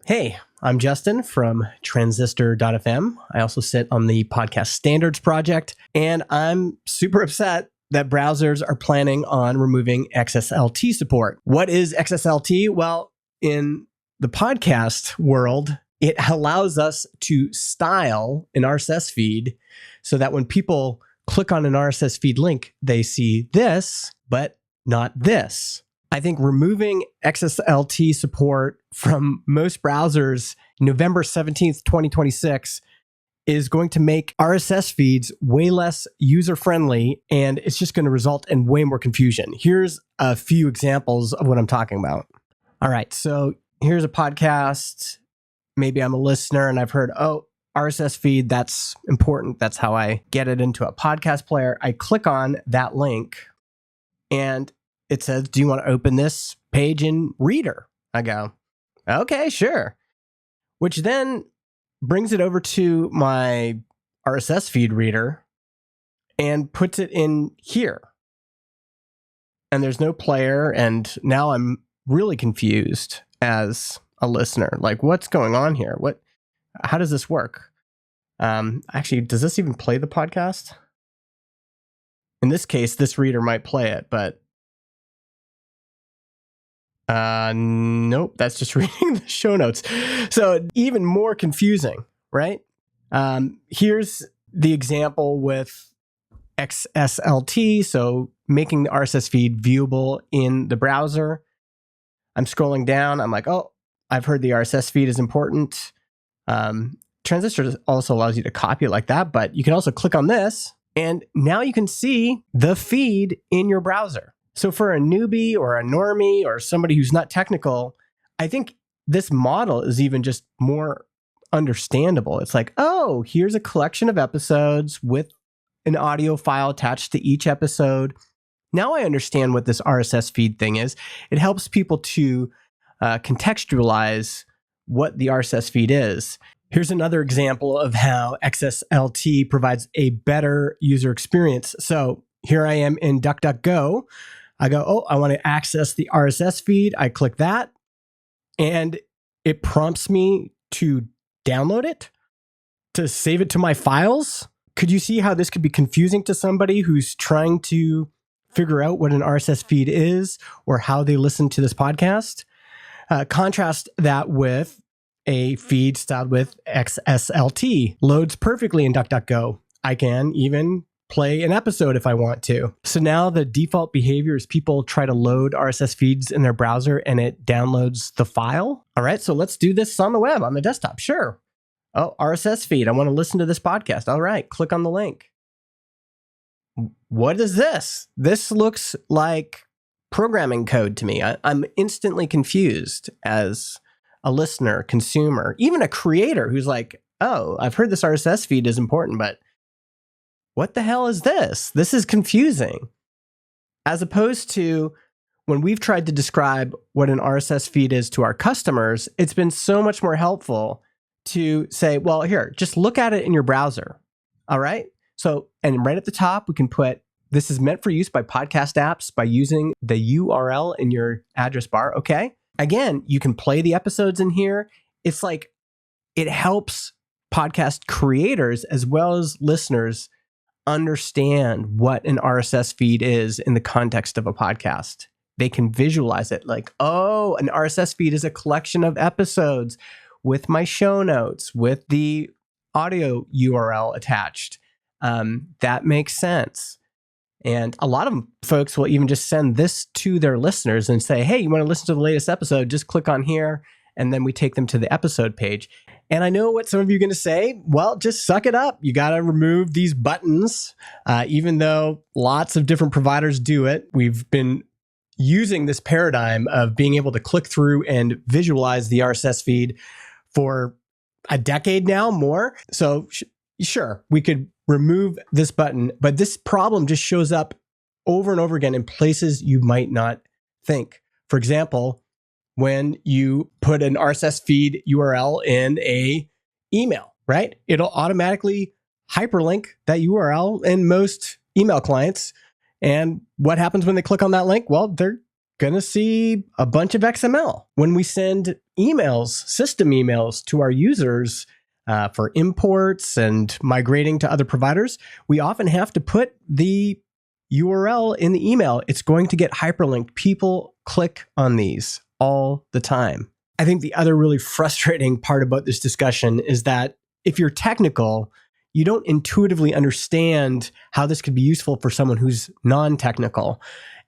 Hey, I'm Justin from Transistor.fm. I also sit on the Podcast Standards Project, and I'm super upset that browsers are planning on removing XSLT support. What is XSLT? Well, in the podcast world, it allows us to style an RSS feed so that when people click on an RSS feed link, they see this, but not this. I think removing XSLT support from most browsers November 17th, 2026 is going to make RSS feeds way less user-friendly, and it's just going to result in way more confusion. Here's a few examples of what I'm talking about. All right, so here's a podcast. Maybe I'm a listener and I've heard, RSS feed, that's important. That's how I get it into a podcast player. I click on that link and it says, do you want to open this page in Reader? I go, okay, sure. Which then brings it over to my RSS feed reader and puts it in here. And there's no player. And now I'm really confused as a listener. Like, what's going on here? How does this work? Actually, does this even play the podcast? In this case, this reader might play it, but nope, that's just reading the show notes. So even more confusing, right? Here's the example with XSLT. So making the RSS feed viewable in the browser. I'm scrolling down. I'm like, I've heard the RSS feed is important. Transistor also allows you to copy it like that, but you can also click on this and now you can see the feed in your browser. So for a newbie or a normie or somebody who's not technical, I think this model is even just more understandable. It's like, here's a collection of episodes with an audio file attached to each episode. Now I understand what this RSS feed thing is. It helps people to contextualize what the RSS feed is. Here's another example of how XSLT provides a better user experience. So here I am in DuckDuckGo. I go, I want to access the RSS feed. I click that, and it prompts me to download it, to save it to my files. Could you see how this could be confusing to somebody who's trying to figure out what an RSS feed is or how they listen to this podcast? Contrast that with a feed styled with XSLT. Loads perfectly in DuckDuckGo. I can even play an episode if I want to. So now the default behavior is people try to load RSS feeds in their browser and it downloads the file. All right, so let's do this on the web, on the desktop. Sure. RSS feed. I want to listen to this podcast. All right, click on the link. What is this? This looks like programming code to me. I'm instantly confused as a listener, consumer, even a creator who's like, I've heard this RSS feed is important, but what the hell is this? This is confusing. As opposed to when we've tried to describe what an RSS feed is to our customers, it's been so much more helpful to say, well, here, just look at it in your browser. All right. So, and right at the top, we can put, this is meant for use by podcast apps by using the URL in your address bar. Okay. Again, you can play the episodes in here. It's like, it helps podcast creators as well as listeners understand what an RSS feed is in the context of a podcast. They can visualize it like, an RSS feed is a collection of episodes with my show notes, with the audio URL attached. That makes sense. And a lot of folks will even just send this to their listeners and say, hey, you want to listen to the latest episode? Just click on here. And then we take them to the episode page. And I know what some of you are going to say. Well, just suck it up. You got to remove these buttons. Even though lots of different providers do it, we've been using this paradigm of being able to click through and visualize the RSS feed for a decade now, more. So sure, we could remove this button, but this problem just shows up over and over again in places you might not think. For example, when you put an RSS feed URL in a email, right? It'll automatically hyperlink that URL in most email clients. And what happens when they click on that link? Well, they're going to see a bunch of XML. When we send emails, system emails to our users for imports and migrating to other providers, we often have to put the URL in the email. It's going to get hyperlinked. People click on these all the time. I think the other really frustrating part about this discussion is that if you're technical, you don't intuitively understand how this could be useful for someone who's non-technical.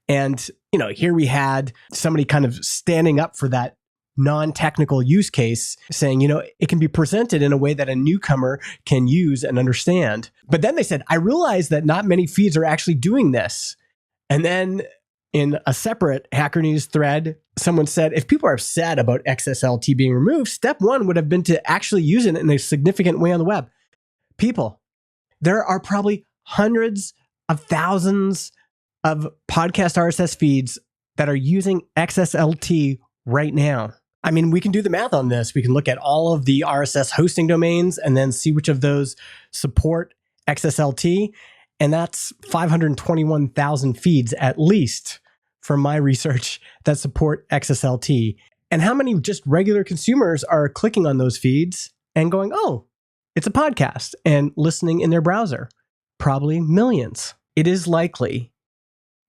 And, here we had somebody kind of standing up for that non-technical use case, saying, it can be presented in a way that a newcomer can use and understand. But then they said, I realize that not many feeds are actually doing this. And then in a separate Hacker News thread, someone said, if people are upset about XSLT being removed, step one would have been to actually use it in a significant way on the web. People, there are probably hundreds of thousands of podcast RSS feeds that are using XSLT right now. I mean, we can do the math on this. We can look at all of the RSS hosting domains and then see which of those support XSLT. And that's 521,000 feeds at least from my research that support XSLT. And how many just regular consumers are clicking on those feeds and going, oh, it's a podcast, and listening in their browser? Probably millions. It is likely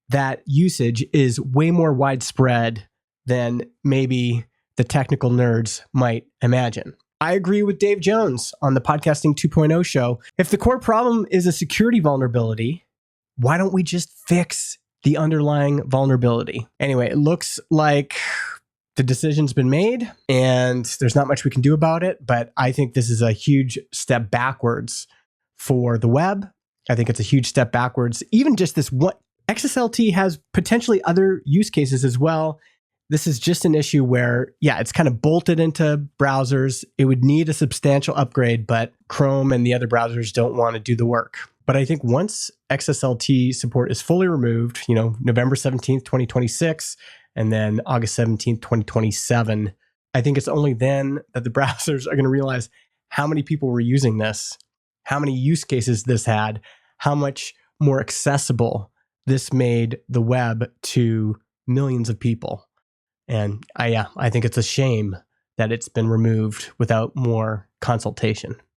that usage is way more widespread than maybe the technical nerds might imagine. I agree with Dave Jones on the Podcasting 2.0 show. If the core problem is a security vulnerability, why don't we just fix the underlying vulnerability? Anyway, it looks like the decision's been made and there's not much we can do about it, but I think this is a huge step backwards for the web. I think it's a huge step backwards. Even just this one, XSLT has potentially other use cases as well. This is just an issue where, it's kind of bolted into browsers. It would need a substantial upgrade, but Chrome and the other browsers don't want to do the work. But I think once XSLT support is fully removed, November 17th, 2026, and then August 17th, 2027, I think it's only then that the browsers are going to realize how many people were using this, how many use cases this had, how much more accessible this made the web to millions of people. And I think it's a shame that it's been removed without more consultation.